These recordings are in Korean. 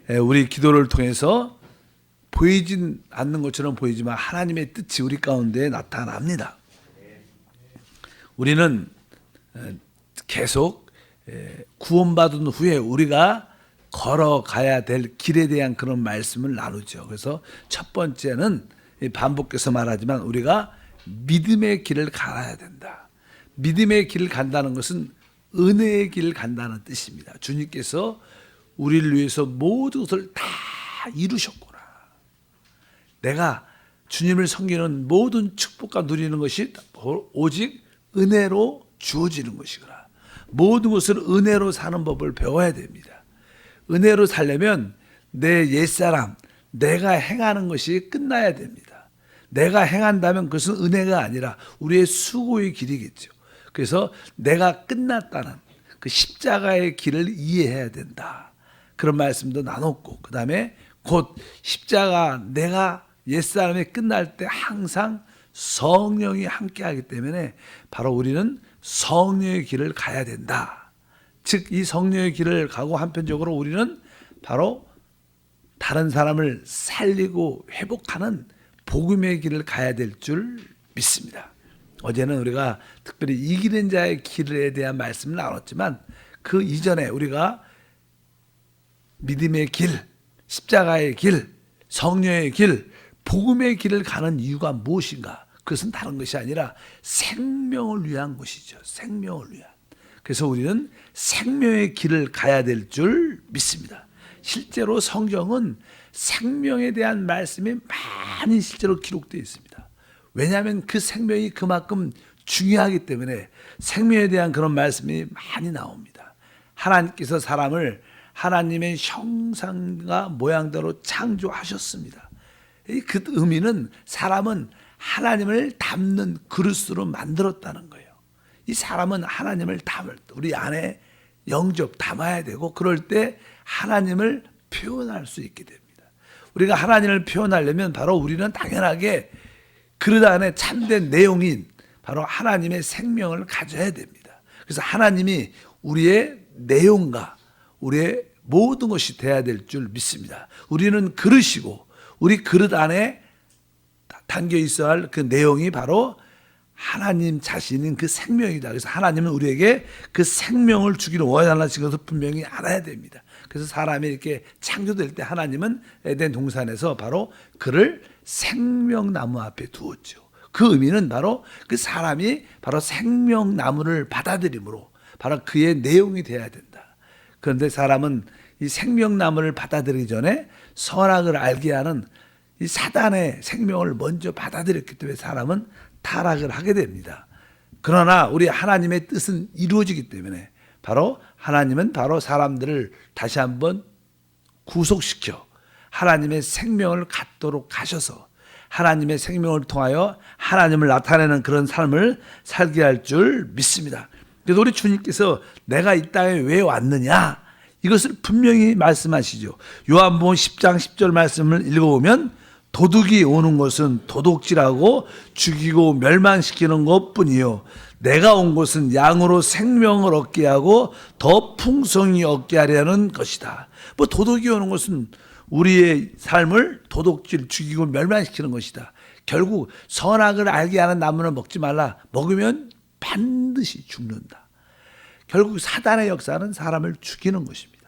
우리 기도를 통해서 보이진 않는 것처럼 보이지만 하나님의 뜻이 우리 가운데 나타납니다. 우리는 계속 구원받은 후에 우리가 걸어가야 될 길에 대한 그런 말씀을 나누죠. 그래서 첫 번째는 반복해서 말하지만 우리가 믿음의 길을 가야 된다. 믿음의 길을 간다는 것은 은혜의 길을 간다는 뜻입니다. 주님께서 우리를 위해서 모든 것을 다 이루셨구나. 내가 주님을 섬기는 모든 축복과 누리는 것이 오직 은혜로 주어지는 것이구나. 모든 것을 은혜로 사는 법을 배워야 됩니다. 은혜로 살려면 내 옛사람, 내가 행하는 것이 끝나야 됩니다. 내가 행한다면 그것은 은혜가 아니라 우리의 수고의 길이겠죠. 그래서 내가 끝났다는 그 십자가의 길을 이해해야 된다. 그런 말씀도 나눴고, 그 다음에 곧 십자가 내가 옛사람이 끝날 때 항상 성령이 함께하기 때문에 바로 우리는 성령의 길을 가야 된다. 즉 이 성령의 길을 가고 한편적으로 우리는 바로 다른 사람을 살리고 회복하는 복음의 길을 가야 될 줄 믿습니다. 어제는 우리가 특별히 이기는 자의 길에 대한 말씀을 나눴지만 그 이전에 우리가 믿음의 길, 십자가의 길, 성령의 길, 복음의 길을 가는 이유가 무엇인가? 그것은 다른 것이 아니라 생명을 위한 것이죠. 생명을 위한. 그래서 우리는 생명의 길을 가야 될 줄 믿습니다. 실제로 성경은 생명에 대한 말씀이 많이 실제로 기록되어 있습니다. 왜냐하면 그 생명이 그만큼 중요하기 때문에 생명에 대한 그런 말씀이 많이 나옵니다. 하나님께서 사람을 하나님의 형상과 모양대로 창조하셨습니다. 그 의미는 사람은 하나님을 담는 그릇으로 만들었다는 거예요. 이 사람은 하나님을 담을 우리 안에 영접 담아야 되고 그럴 때 하나님을 표현할 수 있게 됩니다. 우리가 하나님을 표현하려면 바로 우리는 당연하게 그릇 안에 참된 내용인 바로 하나님의 생명을 가져야 됩니다. 그래서 하나님이 우리의 내용과 우리의 모든 것이 돼야 될 줄 믿습니다. 우리는 그릇이고 우리 그릇 안에 담겨 있어야 할 그 내용이 바로 하나님 자신인 그 생명이다. 그래서 하나님은 우리에게 그 생명을 주기를 원하시는 것을 분명히 알아야 됩니다. 그래서 사람이 이렇게 창조될 때 하나님은 에덴 동산에서 바로 그를 생명나무 앞에 두었죠. 그 의미는 바로 그 사람이 바로 생명나무를 받아들임으로 바로 그의 내용이 되어야 된다. 그런데 사람은 이 생명나무를 받아들이기 전에 선악을 알게 하는 이 사단의 생명을 먼저 받아들였기 때문에 사람은 타락을 하게 됩니다. 그러나 우리 하나님의 뜻은 이루어지기 때문에 바로 하나님은 바로 사람들을 다시 한번 구속시켜 하나님의 생명을 갖도록 하셔서 하나님의 생명을 통하여 하나님을 나타내는 그런 삶을 살게 할 줄 믿습니다. 그래서 우리 주님께서 내가 이 땅에 왜 왔느냐 이것을 분명히 말씀하시죠. 요한복음 10장 10절 말씀을 읽어보면 도둑이 오는 것은 도둑질하고 죽이고 멸망시키는 것뿐이요 내가 온 것은 양으로 생명을 얻게 하고 더 풍성히 얻게 하려는 것이다. 뭐 도둑이 오는 것은 우리의 삶을 도둑질 죽이고 멸망시키는 것이다. 결국 선악을 알게 하는 나무는 먹지 말라. 먹으면 반드시 죽는다. 결국 사단의 역사는 사람을 죽이는 것입니다.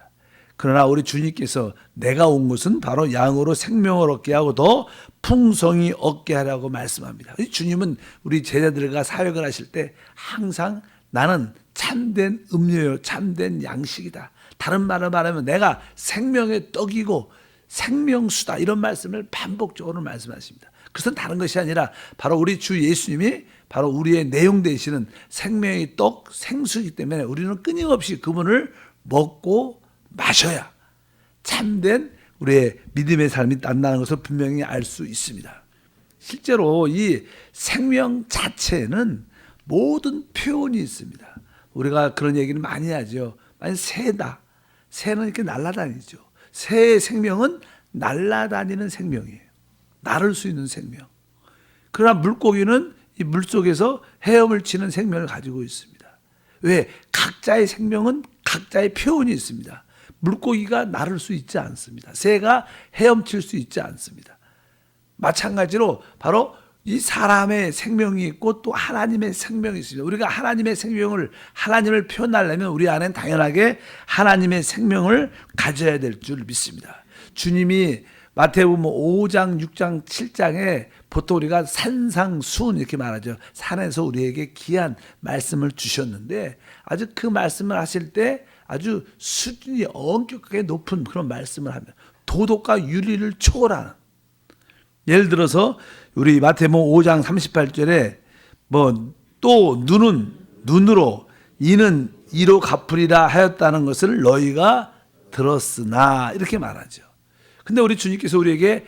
그러나 우리 주님께서 내가 온 것은 바로 양으로 생명을 얻게 하고 더 풍성히 얻게 하라고 말씀합니다. 주님은 우리 제자들과 사역을 하실 때 항상 나는 참된 음료요 참된 양식이다. 다른 말을 말하면 내가 생명의 떡이고 생명수다 이런 말씀을 반복적으로 말씀하십니다. 그것은 다른 것이 아니라 바로 우리 주 예수님이 바로 우리의 내용 되시는 생명의 떡 생수이기 때문에 우리는 끊임없이 그분을 먹고 마셔야 참된 우리의 믿음의 삶이 난다는 것을 분명히 알 수 있습니다. 실제로 이 생명 자체는 모든 표현이 있습니다. 우리가 그런 얘기는 많이 하죠. 만약 새다. 새는 이렇게 날아다니죠. 새의 생명은 날아다니는 생명이에요. 날을 수 있는 생명. 그러나 물고기는 이 물속에서 헤엄을 치는 생명을 가지고 있습니다. 왜? 각자의 생명은 각자의 표현이 있습니다. 물고기가 나를 수 있지 않습니다. 새가 헤엄칠 수 있지 않습니다. 마찬가지로 바로 이 사람의 생명이 있고 또 하나님의 생명이 있습니다. 우리가 하나님의 생명을, 하나님을 표현하려면 우리 안엔 당연하게 하나님의 생명을 가져야 될 줄 믿습니다. 주님이 마태복음 5장, 6장, 7장에 보통 우리가 산상수훈 이렇게 말하죠. 산에서 우리에게 귀한 말씀을 주셨는데 아주 그 말씀을 하실 때 아주 수준이 엄격하게 높은 그런 말씀을 하면 도덕과 윤리를 초월하는, 예를 들어서 우리 마태복음 5장 38절에 또 눈은 눈으로 이는 이로 갚으리라 하였다는 것을 너희가 들었으나 이렇게 말하죠. 근데 우리 주님께서 우리에게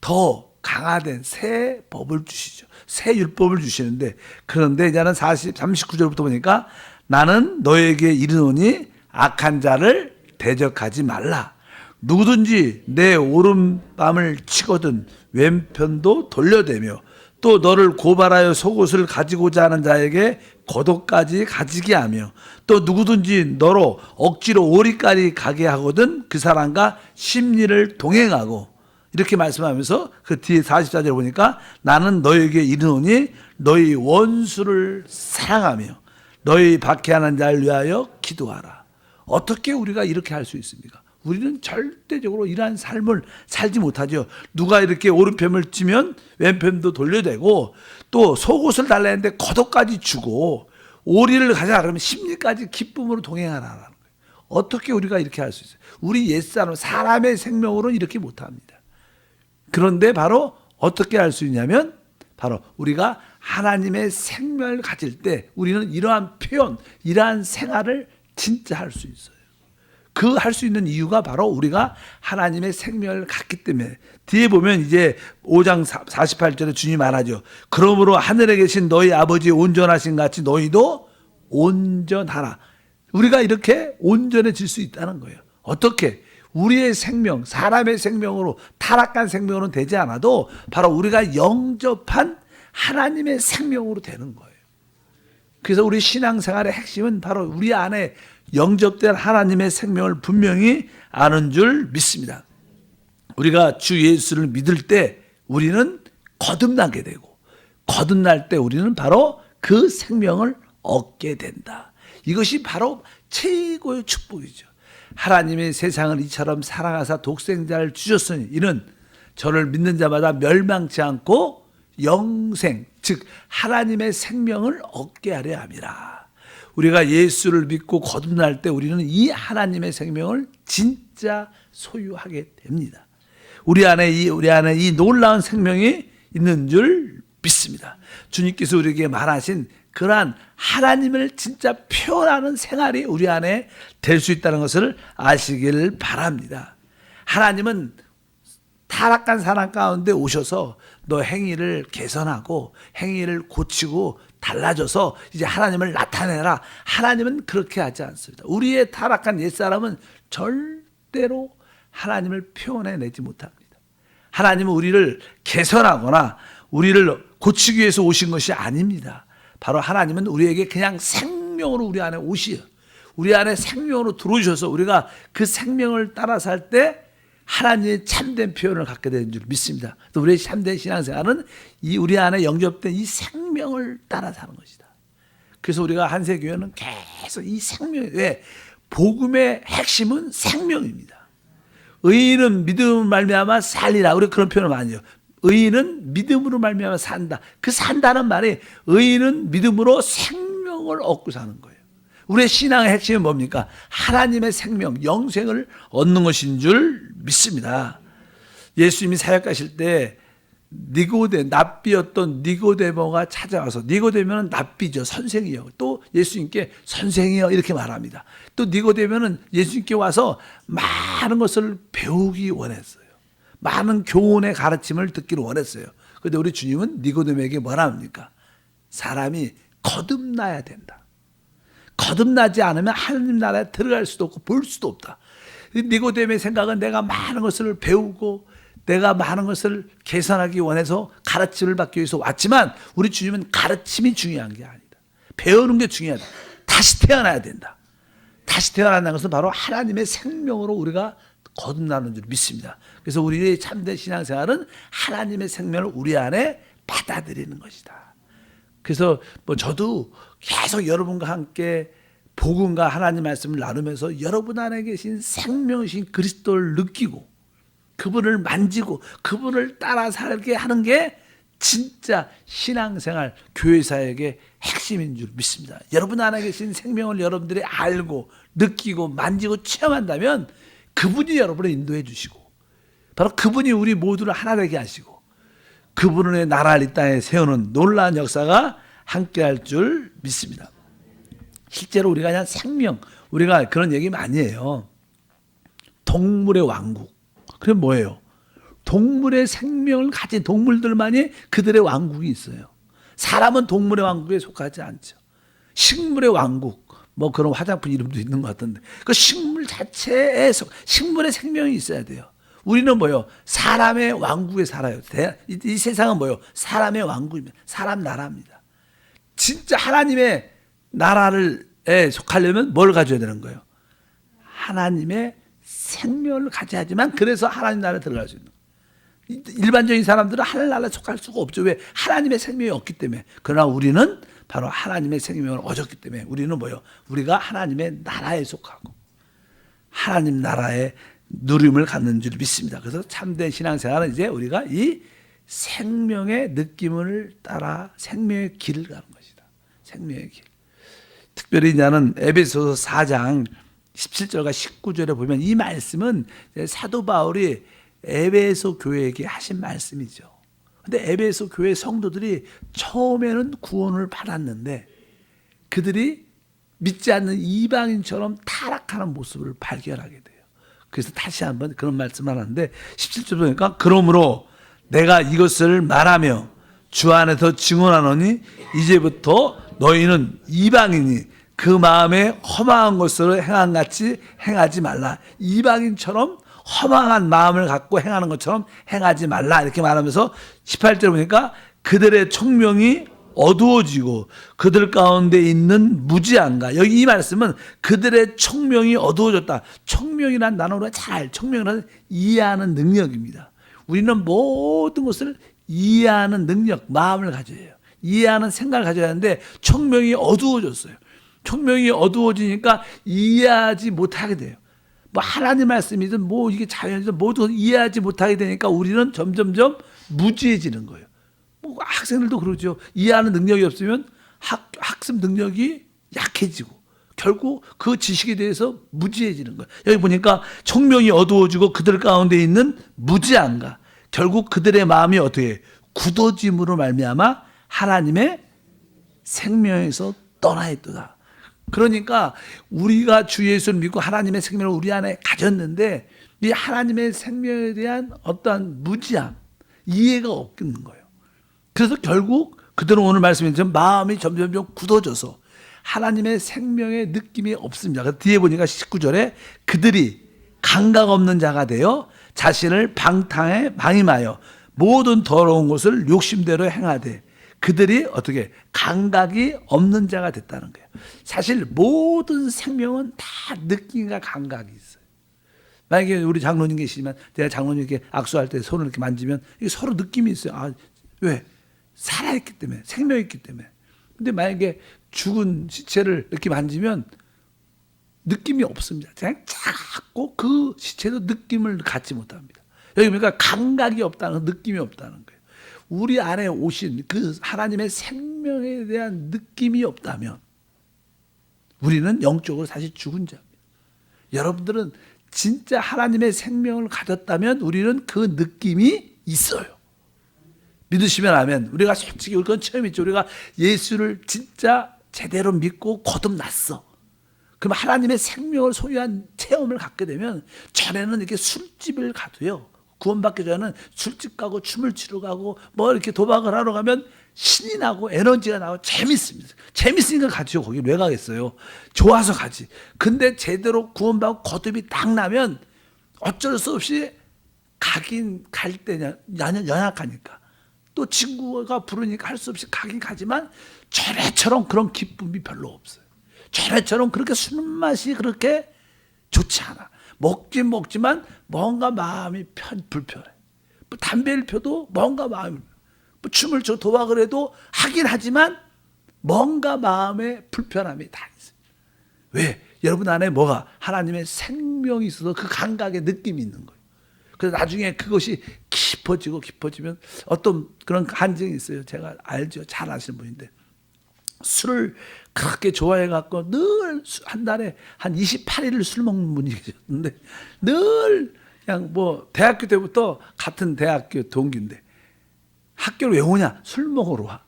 더 강화된 새 법을 주시죠. 새 율법을 주시는데, 그런데 이제는 39절부터 보니까 나는 너에게 이르노니 악한 자를 대적하지 말라. 누구든지 내 오른밤을 치거든 왼편도 돌려대며 또 너를 고발하여 속옷을 가지고자 하는 자에게 겉옷까지 가지게 하며 또 누구든지 너로 억지로 오리까지 가게 하거든 그 사람과 심리를 동행하고, 이렇게 말씀하면서 그 뒤에 44절에 보니까 나는 너에게 이르노니 너희 원수를 사랑하며 너희 박해하는 자를 위하여 기도하라. 어떻게 우리가 이렇게 할 수 있습니까? 우리는 절대적으로 이러한 삶을 살지 못하죠. 누가 이렇게 오른편을 치면 왼편도 돌려대고 또 속옷을 달라 했는데 겉옷까지 주고 오리를 가자 그러면 심리까지 기쁨으로 동행하라는 거예요. 어떻게 우리가 이렇게 할 수 있어요? 우리 옛사람, 사람의 생명으로는 이렇게 못합니다. 그런데 바로 어떻게 할 수 있냐면 바로 우리가 하나님의 생명을 가질 때 우리는 이러한 표현, 이러한 생활을 진짜 할 수 있어요. 그 할 수 있는 이유가 바로 우리가 하나님의 생명을 갖기 때문에, 뒤에 보면 이제 5장 48절에 주님 말하죠. 그러므로 하늘에 계신 너희 아버지 온전하신 같이 너희도 온전하라. 우리가 이렇게 온전해질 수 있다는 거예요. 어떻게? 우리의 생명, 사람의 생명으로, 타락한 생명으로는 되지 않아도 바로 우리가 영접한 하나님의 생명으로 되는 거예요. 그래서 우리 신앙생활의 핵심은 바로 우리 안에 영접된 하나님의 생명을 분명히 아는 줄 믿습니다. 우리가 주 예수를 믿을 때 우리는 거듭나게 되고, 거듭날 때 우리는 바로 그 생명을 얻게 된다. 이것이 바로 최고의 축복이죠. 하나님의 세상을 이처럼 사랑하사 독생자를 주셨으니 이는 저를 믿는 자마다 멸망치 않고 영생, 즉 하나님의 생명을 얻게 하려 함이라. 우리가 예수를 믿고 거듭날 때 우리는 이 하나님의 생명을 진짜 소유하게 됩니다. 우리 안에 이 놀라운 생명이 있는 줄 믿습니다. 주님께서 우리에게 말하신 그러한 하나님을 진짜 표현하는 생활이 우리 안에 될 수 있다는 것을 아시길 바랍니다. 하나님은 타락한 사람 가운데 오셔서 너 행위를 개선하고 행위를 고치고 달라져서 이제 하나님을 나타내라. 하나님은 그렇게 하지 않습니다. 우리의 타락한 옛사람은 절대로 하나님을 표현해내지 못합니다. 하나님은 우리를 개선하거나 우리를 고치기 위해서 오신 것이 아닙니다. 바로 하나님은 우리에게 그냥 생명으로 우리 안에 오시어 우리 안에 생명으로 들어오셔서 우리가 그 생명을 따라 살 때 하나님의 참된 표현을 갖게 되는 줄 믿습니다. 또 우리의 참된 신앙생활은 이 우리 안에 영접된 이 생명을 따라 사는 것이다. 그래서 우리가 한세교회는 계속 이 생명, 왜? 복음의 핵심은 생명입니다. 의인은 믿음으로 말미암아 살리라. 우리 그런 표현을 많이 해요. 의인은 믿음으로 말미암아 산다. 그 산다는 말이 의인은 믿음으로 생명을 얻고 사는 거예요. 우리의 신앙의 핵심은 뭡니까? 하나님의 생명, 영생을 얻는 것인 줄 믿습니다. 예수님이 사역하실 때 납비였던 니고데모가 찾아와서, 니고데모는 납비죠. 선생이요. 또 예수님께 선생이요. 이렇게 말합니다. 또 니고데모는 예수님께 와서 많은 것을 배우기 원했어요. 많은 교훈의 가르침을 듣기를 원했어요. 그런데 우리 주님은 니고데모에게 뭐라 합니까? 사람이 거듭나야 된다. 거듭나지 않으면 하나님 나라에 들어갈 수도 없고 볼 수도 없다. 니고데모의 생각은 내가 많은 것을 배우고 내가 많은 것을 개선하기 원해서 가르침을 받기 위해서 왔지만 우리 주님은 가르침이 중요한 게 아니다. 배우는 게 중요하다. 다시 태어나야 된다. 다시 태어난다는 것은 바로 하나님의 생명으로 우리가 거듭나는 줄 믿습니다. 그래서 우리의 참된 신앙생활은 하나님의 생명을 우리 안에 받아들이는 것이다. 그래서 뭐 저도 계속 여러분과 함께 복음과 하나님 말씀을 나누면서 여러분 안에 계신 생명이신 그리스도를 느끼고 그분을 만지고 그분을 따라 살게 하는 게 진짜 신앙생활 교회사역의 핵심인 줄 믿습니다. 여러분 안에 계신 생명을 여러분들이 알고 느끼고 만지고 체험한다면 그분이 여러분을 인도해 주시고 바로 그분이 우리 모두를 하나 되게 하시고 그분의 나라를 이 땅에 세우는 놀라운 역사가 함께할 줄 믿습니다. 실제로 우리가 그냥 생명, 우리가 그런 얘기 많이 해요. 동물의 왕국. 그게 뭐예요? 동물의 생명을 가진 동물들만이 그들의 왕국이 있어요. 사람은 동물의 왕국에 속하지 않죠. 식물의 왕국, 뭐 그런 화장품 이름도 있는 것 같은데 그 식물 자체에 식물의 생명이 있어야 돼요. 우리는 뭐요? 사람의 왕국에 살아요. 이 세상은 뭐요? 사람의 왕국입니다. 사람 나라입니다. 진짜 하나님의 나라에 속하려면 뭘 가져야 되는 거예요? 하나님의 생명을 가져야지만 그래서 하나님 나라에 들어갈 수 있는 거예요. 일반적인 사람들은 하나님 나라에 속할 수가 없죠. 왜? 하나님의 생명이 없기 때문에. 그러나 우리는 바로 하나님의 생명을 얻었기 때문에 우리는 뭐요? 우리가 하나님의 나라에 속하고 하나님 나라의 누림을 갖는 줄 믿습니다. 그래서 참된 신앙생활은 이제 우리가 이 생명의 느낌을 따라 생명의 길을 가는 것이다. 생명의 길. 특별히 나는 에베소서 4장 17절과 19절에 보면 이 말씀은 사도 바울이 에베소 교회에게 하신 말씀이죠. 근데 에베소 교회 성도들이 처음에는 구원을 받았는데 그들이 믿지 않는 이방인처럼 타락하는 모습을 발견하게 돼요. 그래서 다시 한번 그런 말씀을 하는데 17절 보니까 그러므로 내가 이것을 말하며 주 안에서 증언하노니 이제부터 너희는 이방인이 그 마음에 허망한 것으로 행함같이 행하지 말라. 이방인처럼 허망한 마음을 갖고 행하는 것처럼 행하지 말라 이렇게 말하면서 18절 보니까 그들의 총명이 어두워지고 그들 가운데 있는 무지함과 여기 이 말씀은 그들의 총명이 어두워졌다. 총명이란 단어로 총명이란 이해하는 능력입니다. 우리는 모든 것을 이해하는 능력, 마음을 가져야 해요. 이해하는 생각을 가져야 하는데 총명이 어두워졌어요. 총명이 어두워지니까 이해하지 못하게 돼요. 뭐 하나님 말씀이든 뭐 이게 자연이든 모두 이해하지 못하게 되니까 우리는 점점점 무지해지는 거예요. 뭐 학생들도 그러죠. 이해하는 능력이 없으면 학습 능력이 약해지고 결국 그 지식에 대해서 무지해지는 거예요. 여기 보니까 총명이 어두워지고 그들 가운데 있는 무지함과 결국 그들의 마음이 어떻게 굳어짐으로 말미암아 하나님의 생명에서 떠나 있도다. 그러니까 우리가 주 예수를 믿고 하나님의 생명을 우리 안에 가졌는데 이 하나님의 생명에 대한 어떠한 무지함, 이해가 없는 거예요. 그래서 결국 그들은 오늘 말씀처럼 마음이 점점 굳어져서 하나님의 생명의 느낌이 없습니다. 그래서 뒤에 보니까 19절에 그들이 감각 없는 자가 되어 자신을 방탕에 방임하여 모든 더러운 것을 욕심대로 행하되 그들이 어떻게 감각이 없는 자가 됐다는 거예요. 사실 모든 생명은 다 느낌과 감각이 있어요. 만약에 우리 장로님 계시지만 내가 장로님께 악수할 때 손을 이렇게 만지면 이게 서로 느낌이 있어요. 아, 왜? 살아있기 때문에, 생명이 있기 때문에. 근데 만약에 죽은 시체를 이렇게 만지면 느낌이 없습니다. 그냥 자꾸 그 시체도 느낌을 갖지 못합니다. 여기 보니까 감각이 없다는, 느낌이 없다는 거예요. 우리 안에 오신 그 하나님의 생명에 대한 느낌이 없다면 우리는 영적으로 사실 죽은 자입니다. 여러분들은 진짜 하나님의 생명을 가졌다면 우리는 그 느낌이 있어요. 믿으시면 아멘. 우리가 솔직히 그건 처음 있죠. 우리가 예수를 진짜 제대로 믿고 거듭났어. 그럼 하나님의 생명을 소유한 체험을 갖게 되면 전에는 이렇게 술집을 가도요. 구원받기 전에는 술집 가고 춤을 추러 가고 뭐 이렇게 도박을 하러 가면 신이 나고 에너지가 나고 재밌습니다. 재밌으니까 가죠. 거기 왜 가겠어요? 좋아서 가지. 근데 제대로 구원받고 거듭이 딱 나면 어쩔 수 없이 가긴 갈 때냐 연약하니까 또 친구가 부르니까 할 수 없이 가긴 가지만 전에처럼 그런 기쁨이 별로 없어요. 전에처럼 그렇게 술 맛이 그렇게 좋지 않아. 먹긴 먹지만 뭔가 마음이 불편해. 뭐 담배를 펴도 뭔가 마음이, 뭐 춤을 춰 도박을 해도 하긴 하지만 뭔가 마음에 불편함이 다 있어요. 왜? 여러분 안에 뭐가? 하나님의 생명이 있어서 그 감각의 느낌이 있는 거예요. 그래서 나중에 그것이 깊어지면 어떤 그런 한증이 있어요. 제가 알죠. 잘 아시는 분인데 술을 그렇게 좋아해 갖고 늘 한 달에 한 28일을 술 먹는 분이 계셨는데 늘 그냥 뭐 대학교 때부터 같은 대학교 동기인데 학교를 왜 오냐? 술 먹으러 와.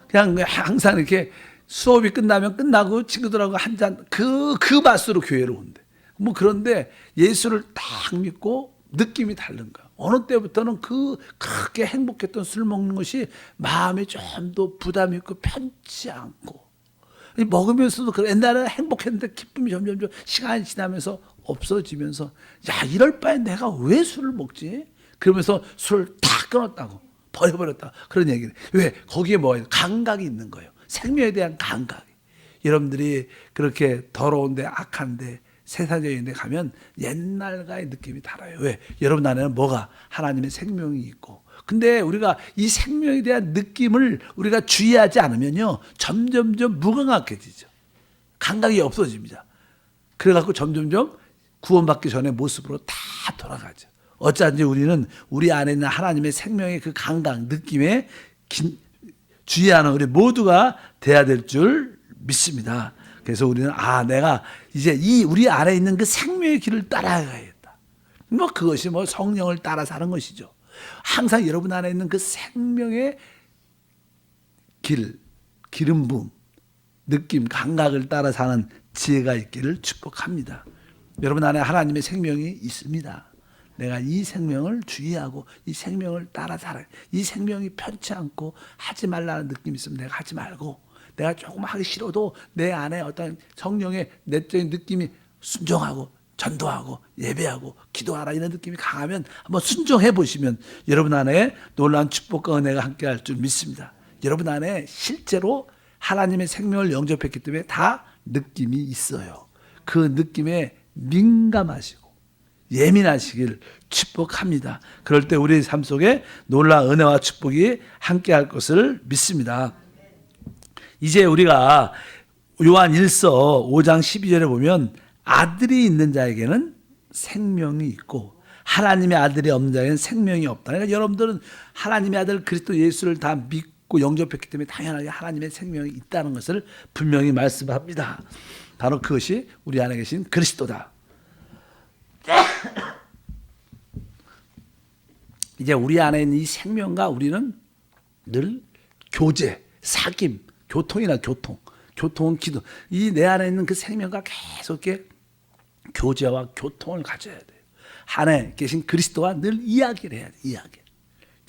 그냥 항상 이렇게 수업이 끝나고 친구들하고 한 잔 그 맛으로 교회를 온대. 뭐 그런데 예수를 딱 믿고 느낌이 다른 거야. 어느 때부터는 그렇게 행복했던 술 먹는 것이 마음이 좀 더 부담이 있고 편치 않고 먹으면서도 옛날에는 행복했는데 기쁨이 점점 시간이 지나면서 없어지면서 야 이럴 바에 내가 왜 술을 먹지? 그러면서 술을 다 끊었다고 버려버렸다 그런 얘기를. 왜? 거기에 뭐예요? 감각이 있는 거예요. 생명에 대한 감각이. 여러분들이 그렇게 더러운데 악한데 세상적인 데 가면 옛날과의 느낌이 달라요. 왜? 여러분 안에는 뭐가? 하나님의 생명이 있고. 근데 우리가 이 생명에 대한 느낌을 우리가 주의하지 않으면요 점점점 무감각해지죠. 감각이 없어집니다. 그래갖고 점점점 구원받기 전의 모습으로 다 돌아가죠. 어쩐지 우리는 우리 안에 있는 하나님의 생명의 그 감각, 느낌에 주의하는 우리 모두가 돼야 될 줄 믿습니다. 그래서 우리는 내가 이제 우리 안에 있는 그 생명의 길을 따라가야겠다. 뭐 그것이 뭐 성령을 따라 사는 것이죠. 항상 여러분 안에 있는 그 생명의 기름 부음, 느낌, 감각을 따라 사는 지혜가 있기를 축복합니다. 여러분 안에 하나님의 생명이 있습니다. 내가 이 생명을 주의하고 이 생명을 따라 살아요. 이 생명이 편치 않고 하지 말라는 느낌이 있으면 내가 하지 말고, 내가 조금 하기 싫어도 내 안에 어떤 성령의 내적인 느낌이 순종하고 전도하고 예배하고 기도하라 이런 느낌이 강하면 한번 순종해 보시면 여러분 안에 놀라운 축복과 은혜가 함께할 줄 믿습니다. 여러분 안에 실제로 하나님의 생명을 영접했기 때문에 다 느낌이 있어요. 그 느낌에 민감하시고 예민하시길 축복합니다. 그럴 때 우리 삶 속에 놀라운 은혜와 축복이 함께할 것을 믿습니다. 이제 우리가 요한 1서 5장 12절에 보면 아들이 있는 자에게는 생명이 있고 하나님의 아들이 없는 자에게는 생명이 없다. 그러니까 여러분들은 하나님의 아들 그리스도 예수를 다 믿고 영접했기 때문에 당연하게 하나님의 생명이 있다는 것을 분명히 말씀합니다. 바로 그것이 우리 안에 계신 그리스도다. 이제 우리 안에 있는 이 생명과 우리는 늘 교제, 사귐, 교통이나 교통은 기도. 이 내 안에 있는 그 생명과 계속 이렇게 교제와 교통을 가져야 돼요. 안에 계신 그리스도와 늘 이야기를 해야 돼요. 이야기.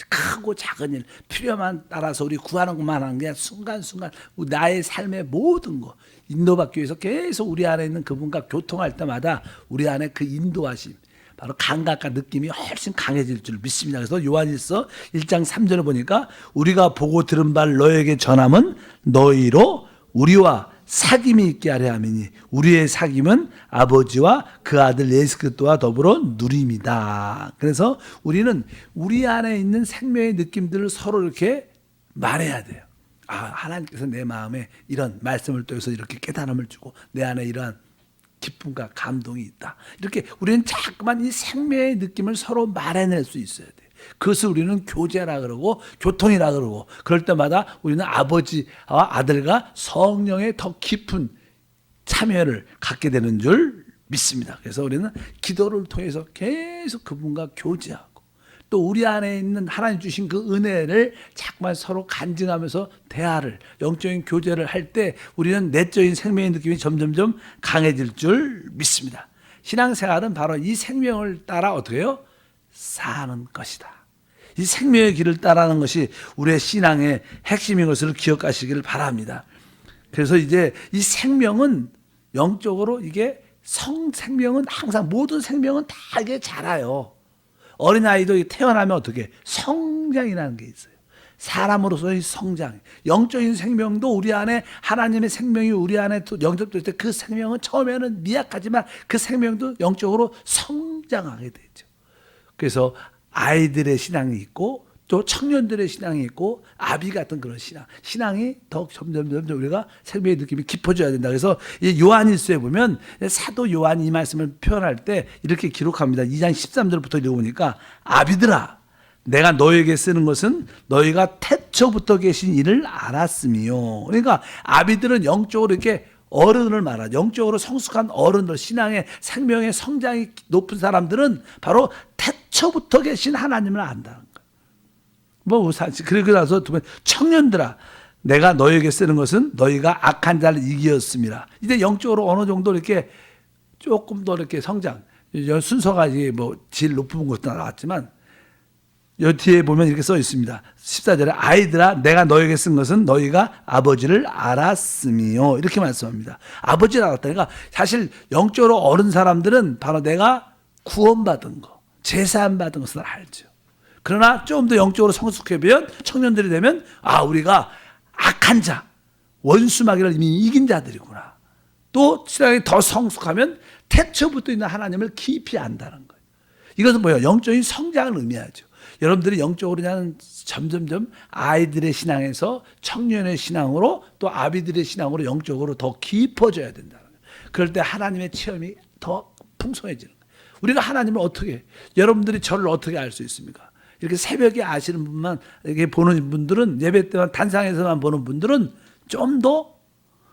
크고 작은 일, 필요만 따라서 우리 구하는 것만 하는 게 순간순간 나의 삶의 모든 거 인도받기 위해서 계속 우리 안에 있는 그분과 교통할 때마다 우리 안에 그 인도하심, 바로 감각과 느낌이 훨씬 강해질 줄 믿습니다. 그래서 요한일서 1장 3절을 보니까 우리가 보고 들은 바를 너에게 전함은 너희로 우리와 사귐이 있게 하려 함이니 우리의 사귐은 아버지와 그 아들 예수 그리스도와 더불어 누림이다. 그래서 우리는 우리 안에 있는 생명의 느낌들을 서로 이렇게 말해야 돼요. 하나님께서 내 마음에 이런 말씀을 통해서 이렇게 깨달음을 주고 내 안에 이러한 기쁨과 감동이 있다. 이렇게 우리는 자꾸만 이 생명의 느낌을 서로 말해낼 수 있어야 돼요. 그것을 우리는 교제라 그러고 교통이라 그러고 그럴 때마다 우리는 아버지와 아들과 성령의 더 깊은 참여를 갖게 되는 줄 믿습니다. 그래서 우리는 기도를 통해서 계속 그분과 교제하고 또 우리 안에 있는 하나님 주신 그 은혜를 자꾸만 서로 간증하면서 대화를 영적인 교제를 할 때 우리는 내적인 생명의 느낌이 점점점 강해질 줄 믿습니다. 신앙생활은 바로 이 생명을 따라 어떻게 해요? 사는 것이다. 이 생명의 길을 따라하는 것이 우리의 신앙의 핵심인 것을 기억하시기를 바랍니다. 그래서 이제 이 생명은 영적으로 이게 생명은 항상 모든 생명은 다 이게 자라요. 어린아이도 태어나면 어떻게 성장이라는 게 있어요. 사람으로서의 성장, 영적인 생명도 우리 안에 하나님의 생명이 우리 안에 영접될 때 그 생명은 처음에는 미약하지만 그 생명도 영적으로 성장하게 되죠. 그래서 아이들의 신앙이 있고 또 청년들의 신앙이 있고 아비 같은 그런 신앙이 더욱 점점 우리가 생명의 느낌이 깊어져야 된다. 그래서 이 요한일서에 보면 사도 요한이 이 말씀을 표현할 때 이렇게 기록합니다. 2장 13절부터 읽어보니까 아비들아 내가 너에게 쓰는 것은 너희가 태초부터 계신 이를 알았으며. 그러니까 아비들은 영적으로 이렇게 어른을 말하죠. 영적으로 성숙한 어른들, 신앙의 생명의 성장이 높은 사람들은 바로 태초부터 계신 하나님을 안다는 거예요. 그리고 나서 두 번, 청년들아, 내가 너에게 쓰는 것은 너희가 악한 자를 이기었습니다. 이제 영적으로 어느 정도 이렇게 조금 더 이렇게 성장, 순서가 질 높은 것도 나왔지만, 여 뒤에 보면 이렇게 써 있습니다. 14절에 아이들아 내가 너에게 쓴 것은 너희가 아버지를 알았으며 이렇게 말씀합니다. 아버지를 알았다. 그러니까 사실 영적으로 어른 사람들은 바로 내가 구원받은 거, 제사함 받은 것을 알죠. 그러나 좀 더 영적으로 성숙해보면 청년들이 되면 우리가 악한 자, 원수마귀를 이미 이긴 자들이구나. 또 신앙이 더 성숙하면 태초부터 있는 하나님을 깊이 안다는 거예요. 이것은 뭐예요? 영적인 성장을 의미하죠. 여러분들이 영적으로 그냥 점점점 아이들의 신앙에서 청년의 신앙으로 또 아비들의 신앙으로 영적으로 더 깊어져야 된다는 거예요. 그럴 때 하나님의 체험이 더 풍성해지는 거예요. 우리가 하나님을 어떻게, 여러분들이 저를 어떻게 알 수 있습니까? 이렇게 새벽에 아시는 분만, 이렇게 보는 분들은, 예배 때만 단상에서만 보는 분들은 좀 더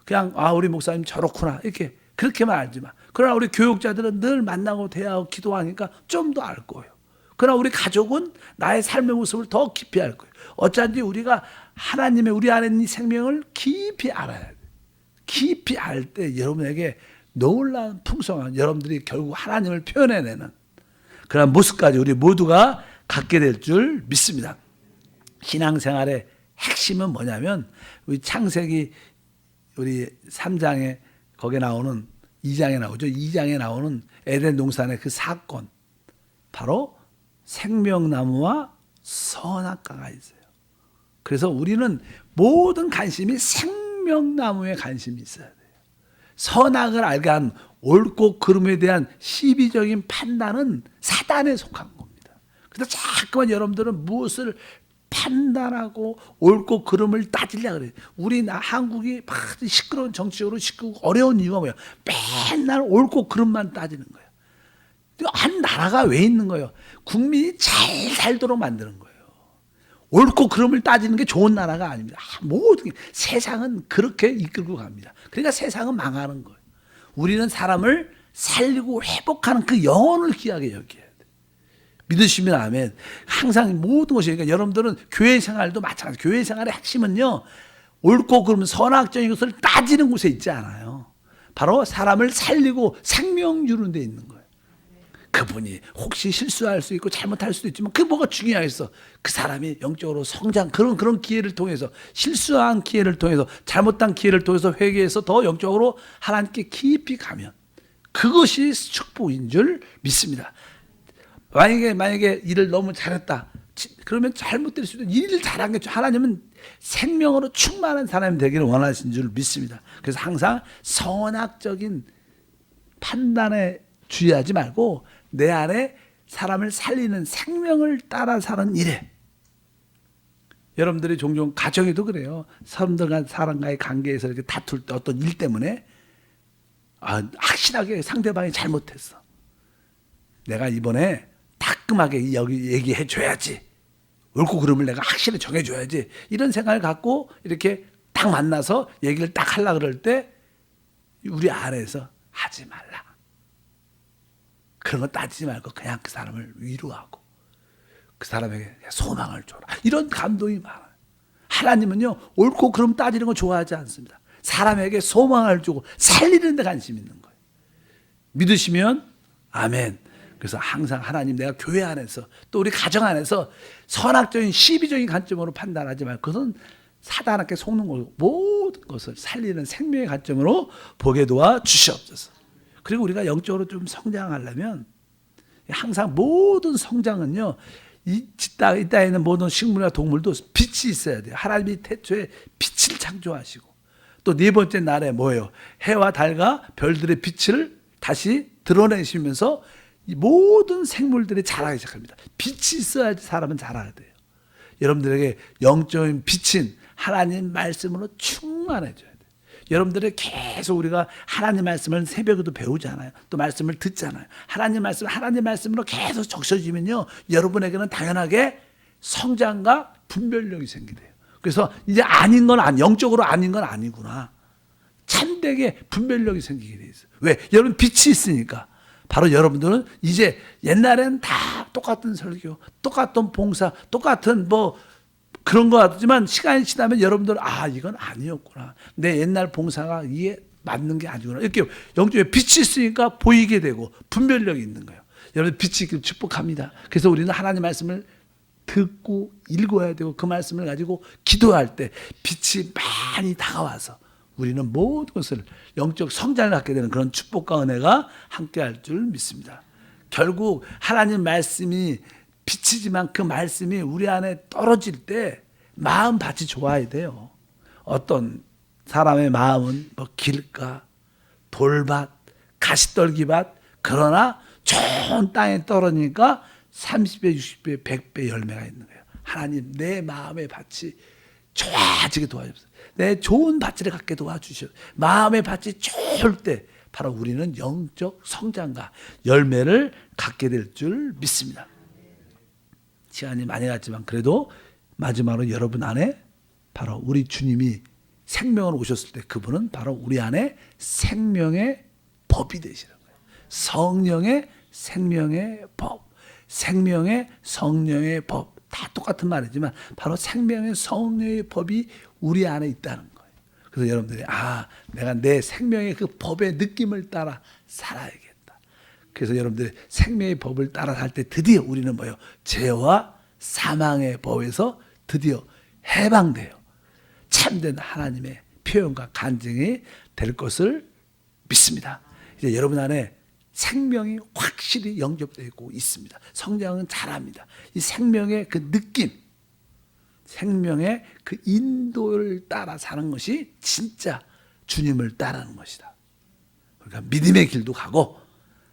그냥 우리 목사님 저렇구나 이렇게 그렇게만 알지만, 그러나 우리 교육자들은 늘 만나고 대화하고 기도하니까 좀 더 알 거예요. 그러나 우리 가족은 나의 삶의 모습을 더 깊이 알 거예요. 어쩐지 우리가 하나님의 우리 안에 있는 생명을 깊이 알아야 돼요. 깊이 알 때 여러분에게 놀라운 풍성한, 여러분들이 결국 하나님을 표현해내는 그런 모습까지 우리 모두가 갖게 될 줄 믿습니다. 신앙생활의 핵심은 뭐냐면 우리 창세기 우리 3장에 거기에 나오는 2장에 나오죠. 2장에 나오는 에덴 동산의 그 사건, 바로 생명나무와 선악과가 있어요. 그래서 우리는 모든 관심이 생명나무에 관심이 있어야 돼요. 선악을 알게 한 옳고 그름에 대한 시비적인 판단은 사단에 속한 겁니다. 그래서 자꾸만 여러분들은 무엇을 판단하고 옳고 그름을 따지려고 그래요. 우리 한국이 막 시끄러운 정치적으로 시끄럽고 어려운 이유가 뭐예요? 맨날 옳고 그름만 따지는 거예요. 한 나라가 왜 있는 거예요? 국민이 잘 살도록 만드는 거예요. 옳고 그름을 따지는 게 좋은 나라가 아닙니다. 모든 세상은 그렇게 이끌고 갑니다. 그러니까 세상은 망하는 거예요. 우리는 사람을 살리고 회복하는 그 영혼을 귀하게 여겨야 돼요. 믿으시면 아멘. 항상 모든 것이, 그러니까 여러분들은 교회 생활도 마찬가지. 교회 생활의 핵심은요, 옳고 그름 선악적인 것을 따지는 곳에 있지 않아요. 바로 사람을 살리고 생명 주는 데 있는 거예요. 그분이 혹시 실수할 수 있고 잘못할 수도 있지만 그게 뭐가 중요하겠어. 그 사람이 영적으로 성장, 그런 기회를 통해서, 실수한 기회를 통해서, 잘못한 기회를 통해서 회개해서 더 영적으로 하나님께 깊이 가면 그것이 축복인 줄 믿습니다. 만약에 일을 너무 잘했다 그러면 잘못될 수도 있는, 일을 잘한 게, 하나님은 생명으로 충만한 사람이 되기를 원하신 줄 믿습니다. 그래서 항상 선악적인 판단에 주의하지 말고 내 안에 사람을 살리는 생명을 따라 사는 일에, 여러분들이 종종 가정에도 그래요. 사람과의 관계에서 이렇게 다툴 때 어떤 일 때문에 확실하게 상대방이 잘못했어. 내가 이번에 따끔하게 여기 얘기해 줘야지. 옳고 그름을 내가 확실히 정해줘야지. 이런 생각을 갖고 이렇게 딱 만나서 얘기를 딱 하려고 그럴 때 우리 안에서 하지 말라. 그런 거 따지지 말고 그냥 그 사람을 위로하고 그 사람에게 소망을 줘라. 이런 감동이 많아요. 하나님은요, 옳고 그름 따지는 거 좋아하지 않습니다. 사람에게 소망을 주고 살리는 데 관심 있는 거예요. 믿으시면 아멘. 그래서 항상 하나님, 내가 교회 안에서 또 우리 가정 안에서 선악적인 시비적인 관점으로 판단하지 말고 그것은 사단에게 속는 거고 모든 것을 살리는 생명의 관점으로 보게 도와 주시옵소서. 그리고 우리가 영적으로 좀 성장하려면 항상 모든 성장은요, 이 땅에 있는 모든 식물이나 동물도 빛이 있어야 돼요. 하나님이 태초에 빛을 창조하시고 또 네 번째 날에 뭐예요? 해와 달과 별들의 빛을 다시 드러내시면서 이 모든 생물들이 자라기 시작합니다. 빛이 있어야지 사람은 자라야 돼요. 여러분들에게 영적인 빛인 하나님 말씀으로 충만해져야 돼요. 여러분들의 계속 우리가 하나님 말씀을 새벽에도 배우잖아요. 또 말씀을 듣잖아요. 하나님 말씀으로 계속 적셔지면요, 여러분에게는 당연하게 성장과 분별력이 생기대요. 그래서 이제 아닌 건 영적으로 아닌 건 아니구나. 참되게 분별력이 생기게 돼 있어요. 왜? 여러분 빛이 있으니까. 바로 여러분들은 이제 옛날엔 다 똑같은 설교, 똑같은 봉사, 똑같은 뭐 그런 거 같지만 시간이 지나면 여러분들은 이건 아니었구나. 내 옛날 봉사가 이게 맞는 게 아니구나. 이렇게 영적에 빛이 있으니까 보이게 되고 분별력이 있는 거예요. 여러분 빛이 있기를 축복합니다. 그래서 우리는 하나님 말씀을 듣고 읽어야 되고 그 말씀을 가지고 기도할 때 빛이 많이 다가와서 우리는 모든 것을 영적 성장을 갖게 되는 그런 축복과 은혜가 함께할 줄 믿습니다. 결국 하나님 말씀이 빛이지만 그 말씀이 우리 안에 떨어질 때 마음밭이 좋아야 돼요. 어떤 사람의 마음은 뭐 길가, 돌밭, 가시떨기밭, 그러나 좋은 땅에 떨어지니까 30배, 60배, 100배 열매가 있는 거예요. 하나님 내 마음의 밭이 좋아지게 도와주세요. 내 좋은 밭을 갖게 도와주시오. 마음의 밭이 좋을 때 바로 우리는 영적 성장과 열매를 갖게 될 줄 믿습니다. 시간이 많이 갔지만 그래도 마지막으로 여러분 안에 바로 우리 주님이 생명을 오셨을 때 그분은 바로 우리 안에 생명의 법이 되시는 거예요. 성령의 생명의 법, 생명의 성령의 법, 다 똑같은 말이지만 바로 생명의 성령의 법이 우리 안에 있다는 거예요. 그래서 여러분들이 내가 내 생명의 그 법의 느낌을 따라 살아야겠다. 그래서 여러분들이 생명의 법을 따라 살 때 드디어 우리는 뭐예요? 죄와 사망의 법에서 드디어 해방돼요. 참된 하나님의 표현과 간증이 될 것을 믿습니다. 이제 여러분 안에 생명이 확실히 영접되고 있습니다. 성장은 잘합니다. 이 생명의 그 느낌, 생명의 그 인도를 따라 사는 것이 진짜 주님을 따르는 것이다. 그러니까 믿음의 길도 가고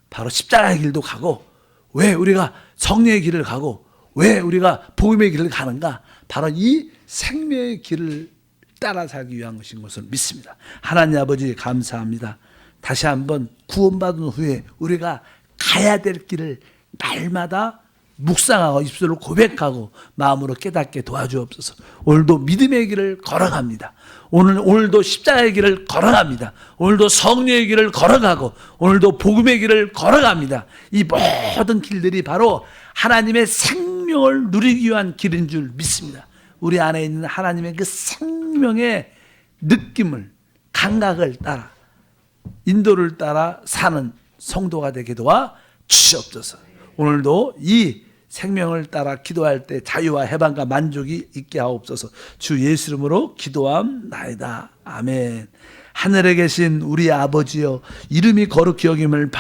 바로 십자가의 길도 가고 왜 우리가 성령의 길을 가고 왜 우리가 복음의 길을 가는가? 바로 이 생명의 길을 따라 살기 위한 것인 것을 믿습니다. 하나님 아버지 감사합니다. 다시 한번 구원받은 후에 우리가 가야 될 길을 날마다 묵상하고 입술로 고백하고 마음으로 깨닫게 도와주옵소서. 오늘도 믿음의 길을 걸어갑니다. 오늘도 십자가의 길을 걸어갑니다. 오늘도 성령의 길을 걸어가고 오늘도 복음의 길을 걸어갑니다. 이 모든 길들이 바로 하나님의 생명을 누리기 위한 길인 줄 믿습니다. 우리 안에 있는 하나님의 그 생명의 느낌을, 감각을 따라 인도를 따라 사는 성도가 되게 도와 주시옵소서. 오늘도 이 생명을 따라 기도할 때 자유와 해방과 만족이 있게 하옵소서. 주 예수 이름으로 기도함나이다. 아멘. 하늘에 계신 우리 아버지여, 이름이 거룩히 여김을 받